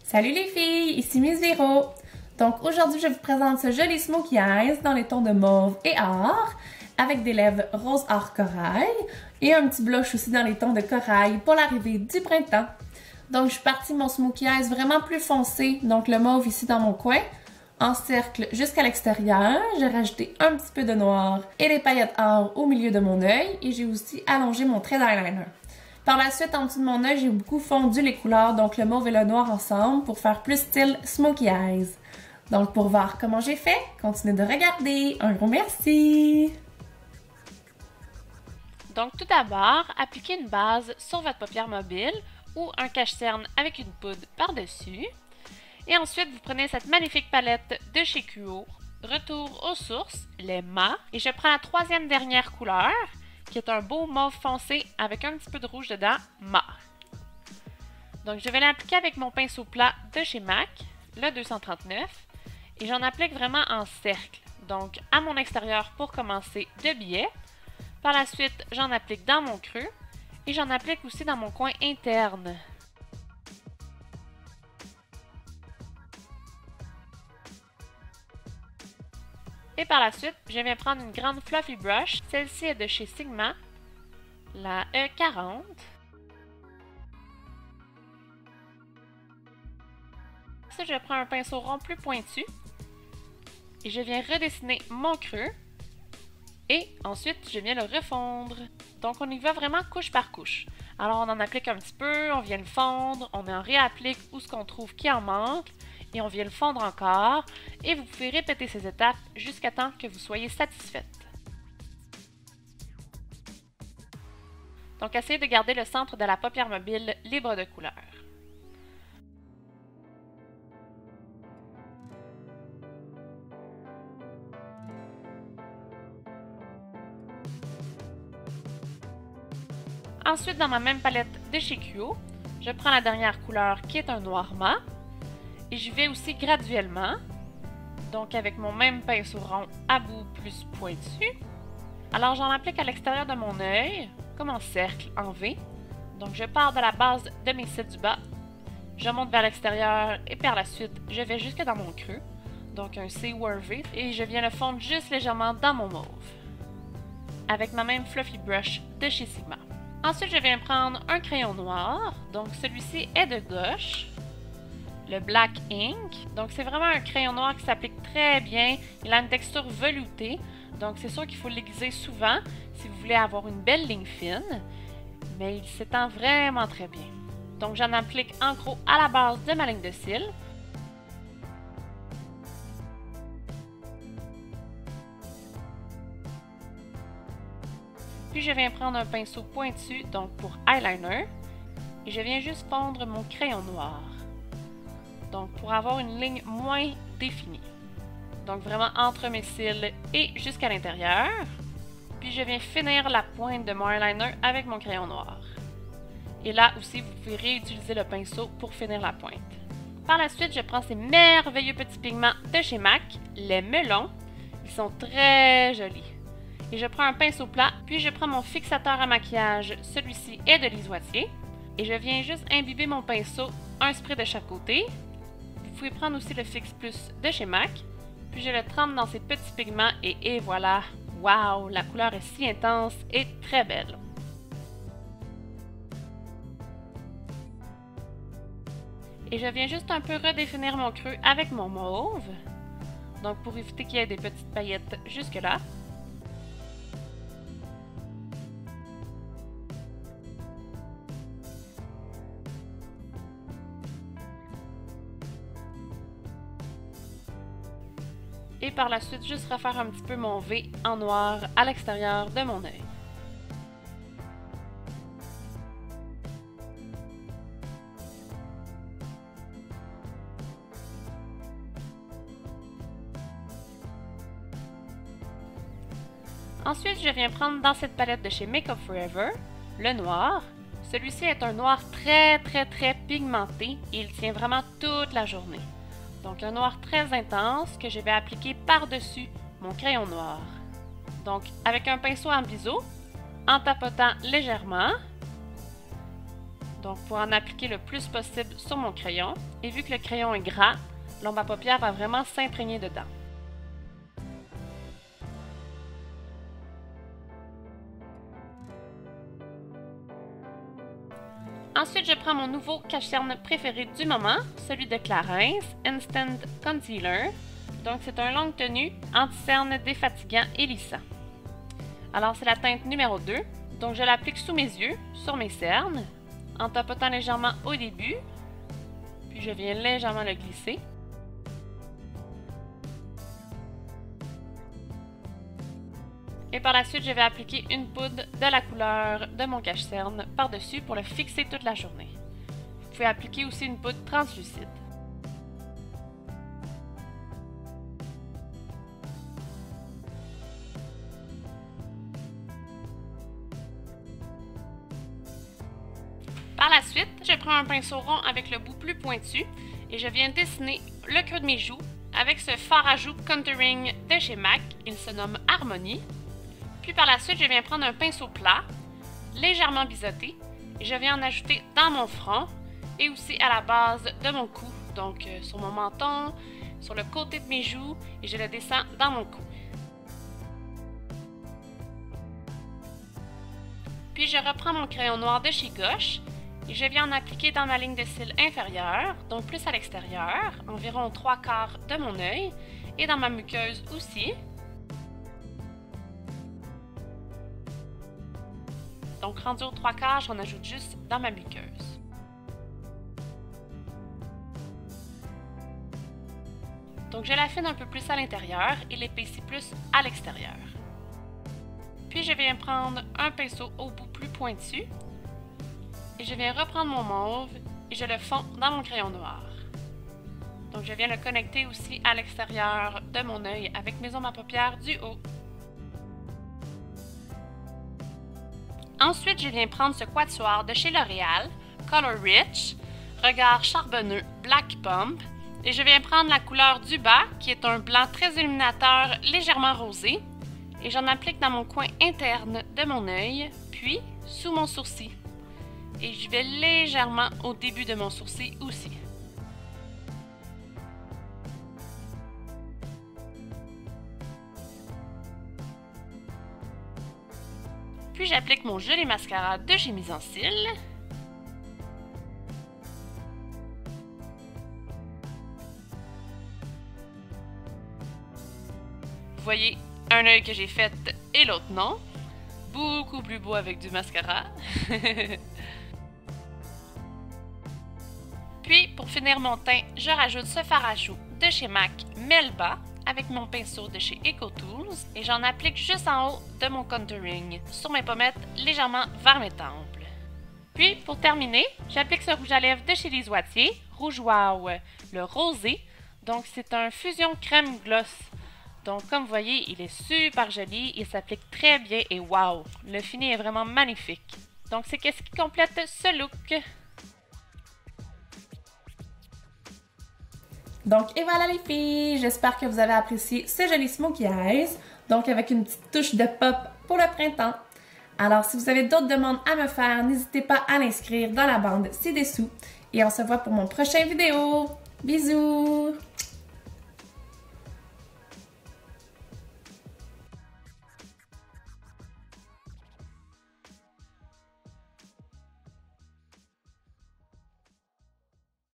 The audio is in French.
Salut les filles, ici Miss Véro. Donc aujourd'hui, je vous présente ce joli smokey eyes dans les tons de mauve et or, avec des lèvres rose or corail et un petit blush aussi dans les tons de corail pour l'arrivée du printemps. Donc je suis partie mon smokey eyes vraiment plus foncé, donc le mauve ici dans mon coin, en cercle jusqu'à l'extérieur. J'ai rajouté un petit peu de noir et des paillettes or au milieu de mon œil et j'ai aussi allongé mon trait d'eyeliner. Par la suite, en dessous de mon œil, j'ai beaucoup fondu les couleurs, donc le mauve et le noir ensemble, pour faire plus style smokey eyes. Donc pour voir comment j'ai fait, continuez de regarder. Un gros merci! Donc tout d'abord, appliquez une base sur votre paupière mobile ou un cache-cerne avec une poudre par-dessus. Et ensuite, vous prenez cette magnifique palette de chez QO, Retour aux sources, les mat, et je prends la troisième dernière couleur, qui est un beau mauve foncé avec un petit peu de rouge dedans, mat. Donc je vais l'appliquer avec mon pinceau plat de chez MAC, le 239, et j'en applique vraiment en cercle. Donc à mon extérieur pour commencer de biais. Par la suite, j'en applique dans mon creux et j'en applique aussi dans mon coin interne. Et par la suite, je vais prendre une grande fluffy brush. Celle-ci est de chez Sigma, la E40. Ensuite, je prends un pinceau rond plus pointu et je viens redessiner mon creux. Et ensuite, je viens le refondre. Donc, on y va vraiment couche par couche. Alors, on en applique un petit peu, on vient le fondre, on en réapplique où ce qu'on trouve qui en manque, et on vient le fondre encore. Et vous pouvez répéter ces étapes jusqu'à temps que vous soyez satisfaite. Donc, essayez de garder le centre de la paupière mobile libre de couleur. Ensuite, dans ma même palette de chez QO, je prends la dernière couleur qui est un noir mat et je vais aussi graduellement, donc avec mon même pinceau rond à bout plus pointu. Alors j'en applique à l'extérieur de mon œil, comme en cercle, en V. Donc je pars de la base de mes cils du bas, je monte vers l'extérieur et par la suite, je vais jusque dans mon creux, donc un C ou un V, et je viens le fondre juste légèrement dans mon mauve, avec ma même fluffy brush de chez Sigma. Ensuite, je viens prendre un crayon noir, donc celui-ci est de gauche, le Black Ink. Donc c'est vraiment un crayon noir qui s'applique très bien, il a une texture veloutée, donc c'est sûr qu'il faut l'aiguiser souvent si vous voulez avoir une belle ligne fine, mais il s'étend vraiment très bien. Donc j'en applique en gros à la base de ma ligne de cils. Puis je viens prendre un pinceau pointu, donc pour eyeliner, et je viens juste fondre mon crayon noir. Donc pour avoir une ligne moins définie. Donc vraiment entre mes cils et jusqu'à l'intérieur. Puis je viens finir la pointe de mon eyeliner avec mon crayon noir. Et là aussi, vous pouvez réutiliser le pinceau pour finir la pointe. Par la suite, je prends ces merveilleux petits pigments de chez MAC, les melons. Ils sont très jolis. Et je prends un pinceau plat, puis je prends mon fixateur à maquillage, celui-ci est de Lisoitier, et je viens juste imbiber mon pinceau, un spray de chaque côté. Vous pouvez prendre aussi le Fix Plus de chez MAC, puis je le trempe dans ces petits pigments et voilà, waouh, la couleur est si intense et très belle. Et je viens juste un peu redéfinir mon creux avec mon mauve, donc pour éviter qu'il y ait des petites paillettes jusque là. Et par la suite, juste refaire un petit peu mon V en noir à l'extérieur de mon œil. Ensuite, je viens prendre dans cette palette de chez Make Up For Ever, le noir. Celui-ci est un noir très pigmenté et il tient vraiment toute la journée. Donc un noir très intense que je vais appliquer par-dessus mon crayon noir. Donc avec un pinceau en biseau, en tapotant légèrement. Donc pour en appliquer le plus possible sur mon crayon, et vu que le crayon est gras, l'ombre à paupières va vraiment s'imprégner dedans. Ensuite, je prends mon nouveau cache-cerne préféré du moment, celui de Clarins, Instant Concealer. Donc, c'est un longue tenue, anti-cerne, défatigant et lissant. Alors, c'est la teinte numéro 2. Donc, je l'applique sous mes yeux, sur mes cernes, en tapotant légèrement au début. Puis, je viens légèrement le glisser. Et par la suite, je vais appliquer une poudre de la couleur de mon cache-cerne par-dessus pour le fixer toute la journée. Vous pouvez appliquer aussi une poudre translucide. Par la suite, je prends un pinceau rond avec le bout plus pointu et je viens dessiner le creux de mes joues avec ce fard à joues contouring de chez MAC. Il se nomme Harmony. Puis par la suite, je viens prendre un pinceau plat, légèrement biseauté, et je viens en ajouter dans mon front et aussi à la base de mon cou, donc sur mon menton, sur le côté de mes joues, et je le descends dans mon cou. Puis je reprends mon crayon noir de chez Gouache et je viens en appliquer dans ma ligne de cils inférieure, donc plus à l'extérieur, environ 3/4 de mon œil, et dans ma muqueuse aussi. Donc, rendu aux 3/4, j'en ajoute juste dans ma muqueuse. Donc, je l'affine un peu plus à l'intérieur et l'épaissis plus à l'extérieur. Puis, je viens prendre un pinceau au bout plus pointu et je viens reprendre mon mauve et je le fonds dans mon crayon noir. Donc, je viens le connecter aussi à l'extérieur de mon œil avec mes ombres à paupières du haut. Ensuite, je viens prendre ce quatuor de chez L'Oréal, Color Rich, regard charbonneux Black Pump, et je viens prendre la couleur du bas, qui est un blanc très illuminateur légèrement rosé, et j'en applique dans mon coin interne de mon œil, puis sous mon sourcil. Et je vais légèrement au début de mon sourcil aussi. Puis j'applique mon joli mascara de chez Mise en Cils. Vous voyez un œil que j'ai fait et l'autre non. Beaucoup plus beau avec du mascara. Puis pour finir mon teint, je rajoute ce fard à joues de chez MAC Melba avec mon pinceau de chez EcoTools et j'en applique juste en haut de mon contouring, sur mes pommettes légèrement vers mes tempes. Puis pour terminer, j'applique ce rouge à lèvres de chez Les Oitiers, Rouge Wow, le rosé, donc c'est un fusion crème gloss. Donc comme vous voyez, il est super joli, il s'applique très bien et wow, le fini est vraiment magnifique. Donc c'est ce qui complète ce look. Donc, et voilà les filles! J'espère que vous avez apprécié ce joli smokey eyes, donc avec une petite touche de pop pour le printemps. Alors, si vous avez d'autres demandes à me faire, n'hésitez pas à l'inscrire dans la bande ci-dessous. Et on se voit pour mon prochain vidéo. Bisous!